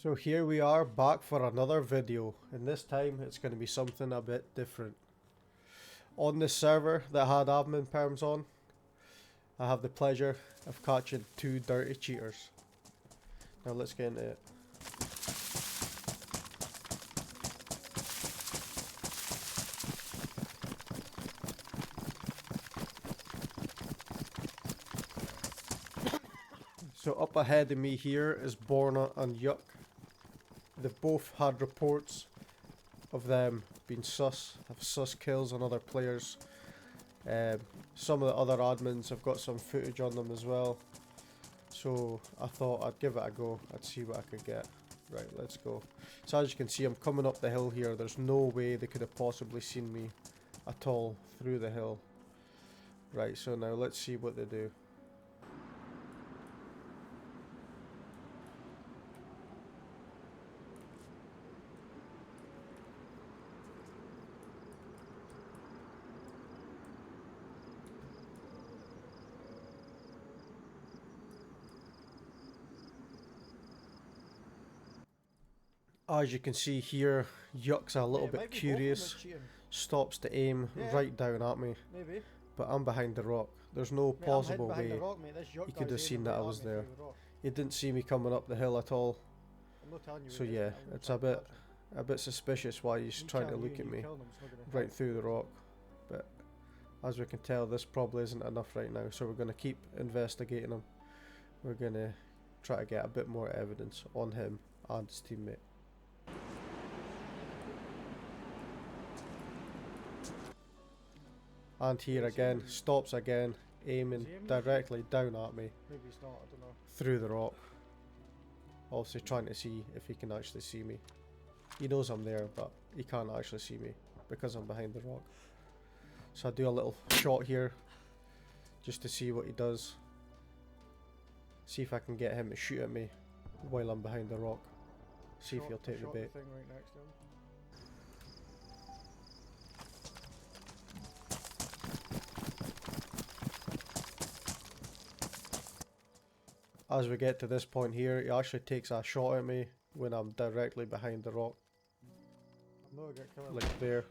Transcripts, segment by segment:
So here we are back for another video, and this time it's going to be something a bit different. On this server that had admin perms on, I have the pleasure of catching two dirty cheaters. Now let's get into it. So up ahead of me here is Borna and Yuck. They've both had reports of them being have sus kills on other players. Some of the other admins have got some footage on them as well. So I thought I'd give it a go, I'd see what I could get. Right, let's go. So as you can see, I'm coming up the hill here. There's no way they could have possibly seen me at all through the hill. Right, so now let's see what they do. As you can see here, Yuck's a little bit curious, stops to aim right down at me, but I'm behind the rock. There's no possible way he could have seen that I was there. He didn't see me coming up the hill at all, so yeah, it's a bit suspicious why he's trying to look at me right through the rock, but as we can tell, this probably isn't enough right now, so we're going to keep investigating him. We're going to try to get a bit more evidence on him and his teammate. And here again, stops again, aiming directly down at me through the rock. Obviously trying to see if he can actually see me. He knows I'm there, but he can't actually see me because I'm behind the rock. So I do a little shot here just to see what he does. See if I can get him to shoot at me while I'm behind the rock. See if he'll take the bait. As we get to this point here, he actually takes a shot at me when I'm directly behind the rock. Like there.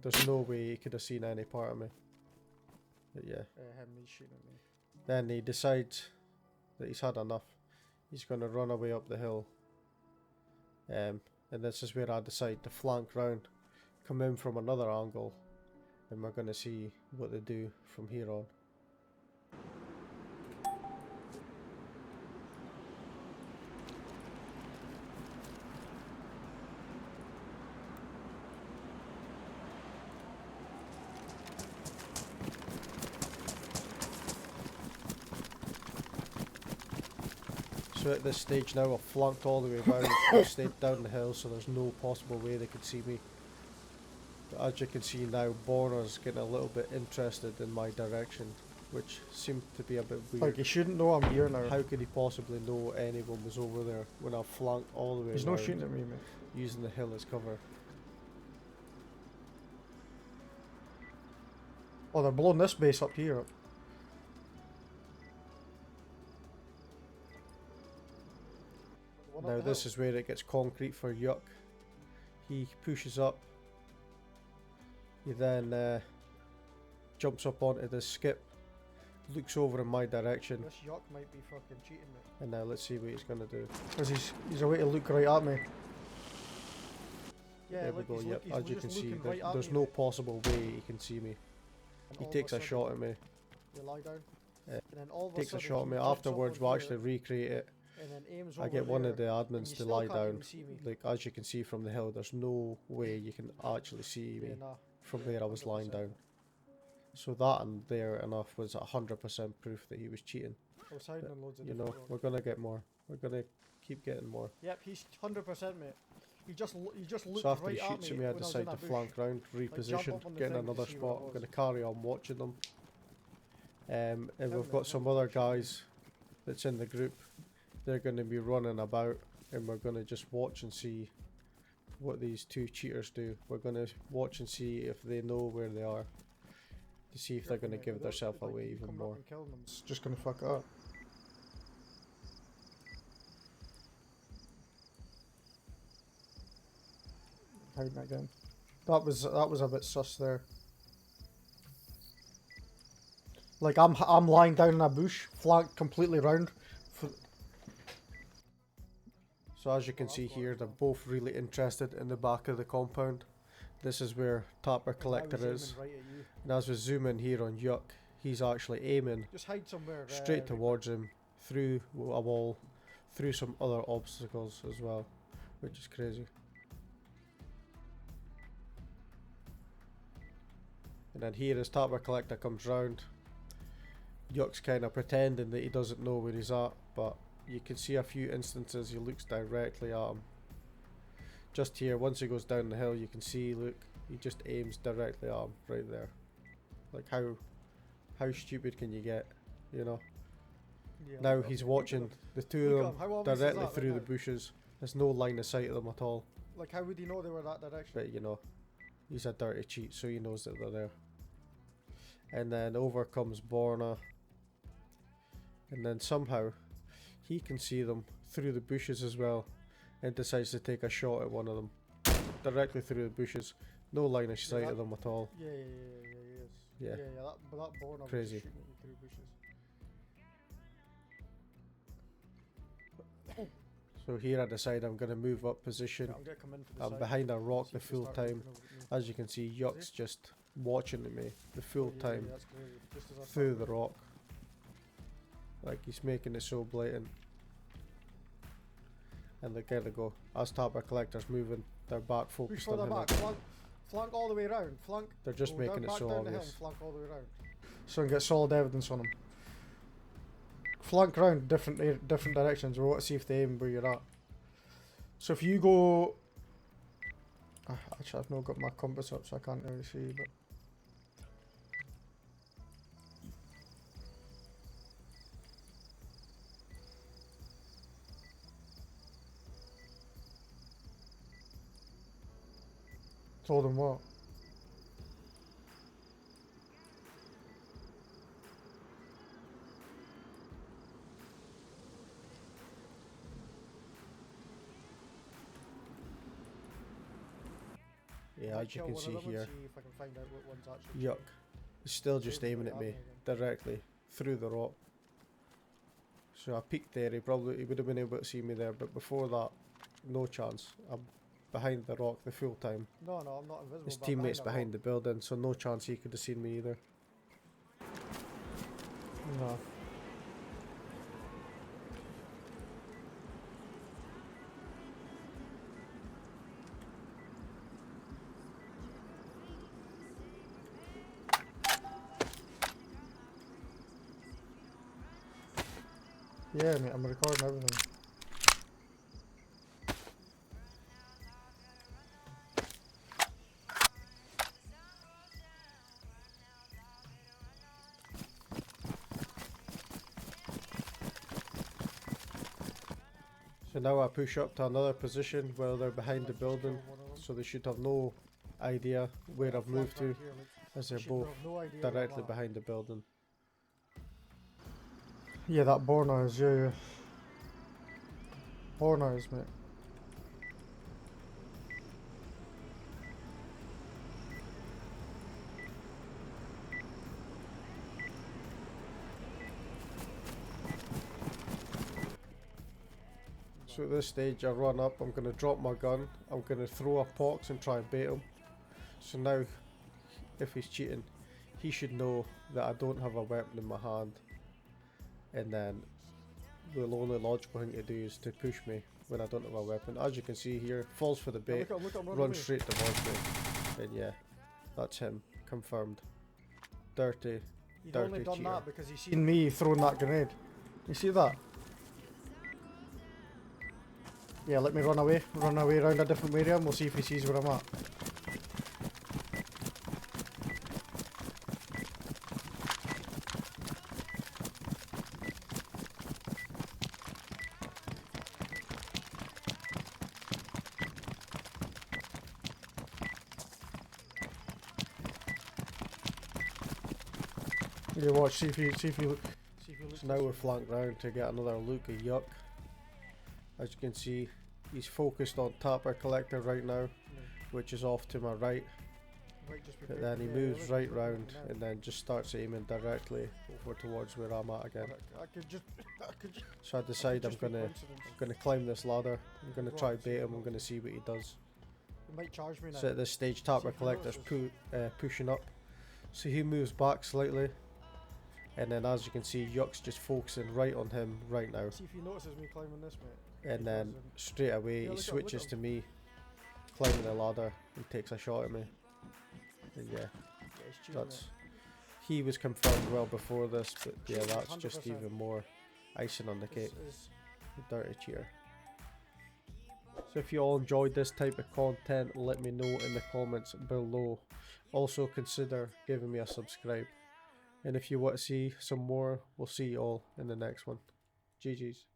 There's no way he could have seen any part of me. But yeah. Then he decides that he's had enough. He's going to run away up the hill. And this is where I decide to flank round, come in from another angle, and we're going to see what they do from here on. So at this stage now, I've flanked all the way around, I've stayed down the hill, so there's no possible way they could see me. But as you can see now, Borna's getting a little bit interested in my direction, which seemed to be a bit weird. Like, he shouldn't know I'm here now. How could he possibly know anyone was over there when I've flanked all the way around? He's not shooting at me, mate. Using the hill as cover. Oh, they're blowing this base up here up. Now this is where it gets concrete for Yuck. He pushes up. He then jumps up onto this skip, looks over in my direction. This Yuck might be fucking cheating me. And now let's see what he's gonna do. Because he's a way to look right at me. Yeah, there we go, yep, as you can see, there's no possible way he can see me. He takes a shot at me. You lie down. Takes a shot at me. Afterwards, we'll actually recreate it. I get one of the admins to lie down. Like, as you can see from the hill, there's no way you can actually see me from where I was lying down. So that and there enough was 100% proof that he was cheating. But, you know, we're gonna get more. We're gonna keep getting more. Yep, he's 100%, mate. He just looked so after right he shoots at at me, I decide to flank round, reposition, get in another spot. I'm gonna carry on watching them. And we've got some other guys that's in the group. They're going to be running about, and we're going to just watch and see what these two cheaters do. We're going to watch and see if they know where they are, to see if they're going to give themselves away even more. It's just going to fuck it up. hiding again. That was a bit sus there. Like I'm lying down in a bush, flanked completely round. So as you can see here, they're both really interested in the back of the compound. This is where Tapper Collector is. Right at you. And as we zoom in here on Yuck, he's actually aiming Just hide somewhere. straight towards him, through a wall, through some other obstacles as well, which is crazy. And then here as Tapper Collector comes round, Yuck's kind of pretending that he doesn't know where he's at, but you can see a few instances he looks directly at him. Just here, once he goes down the hill, you can see, look, he just aims directly at him, right there. Like how stupid can you get, you know? Yeah, Now he's watching the two of How them obvious is directly that through right the now? bushes. There's no line of sight of them at all. Like, how would he know they were that direction? But you know, he's a dirty cheat, so he knows that they're there. And then over comes Borna. And then somehow he can see them through the bushes as well, and decides to take a shot at one of them. Directly through the bushes. No line of sight of them at all. Yeah, he is. Yeah. That Born Crazy. was shooting at me through bushes. So here I decide I'm going to move up position. Yeah, I'm gonna come in for the I'm side. behind a rock See the if they full start time. looking over at me. As you can see, Yuck's just watching at me the full Yeah, time that's crazy. Just as I through thought. the rock. Like he's making it so blatant. And they gotta go. As Tapper Collector's moving, they're back Push focused further on him. back. Flank all the way around. Flank. They're just go making it back so down the hill obvious. and flank all the way around. So I can get solid evidence on him. Flank round different directions. We want to see if they aim where you're at. So if you go, actually I've not got my compass up, so I can't really see. But told him what? Yeah, Might as you kill can one see of them and here, see if I can find out what one's actually Yuck is still just Save aiming it at up me again. directly through the rock. So I peeked there, he would have been able to see me there, but before that, no chance. I'm behind the rock the full time. No, I'm not invisible. His but I'm teammates that behind rock. the building, so no chance he could have seen me either. No. Yeah, mate, I'm recording everything. So now I push up to another position where they're behind the building, so they should have no idea where I've moved to, as they're both directly behind the building. Yeah, that Borna is, yeah. Borna is, mate. So at this stage I run up, I'm going to drop my gun, I'm going to throw a pox and try and bait him. So now, if he's cheating, he should know that I don't have a weapon in my hand. And then the only logical thing to do is to push me when I don't have a weapon. As you can see here, falls for the bait, runs straight towards me. And yeah, that's him, confirmed. Dirty, He'd dirty only done cheater. that because he's seen me throwing that grenade. You see that? Yeah, let me run away around a different area and we'll see if he sees where I'm at. Yeah, watch, see if he looks. So now we're flanked round to get another look at Yuck. As you can see, he's focused on Tapper Collector right now. which is off to my right. But then he moves right round and then just starts aiming directly over towards where I'm at again. So I decide I'm gonna climb this ladder. I'm gonna try bait him. I'm gonna see what he does. So at this stage, Tapper Collector's pushing up. So he moves back slightly, and then as you can see, Yuck's just focusing right on him right now. See if he notices me climbing this, mate. And then straight away he switches to me climbing the ladder and takes a shot at me. And yeah, he was confirmed well before this, but yeah, that's just even more icing on the cake. The dirty cheater. So if you all enjoyed this type of content, let me know in the comments below. Also consider giving me a subscribe. And if you want to see some more, we'll see you all in the next one. GG's.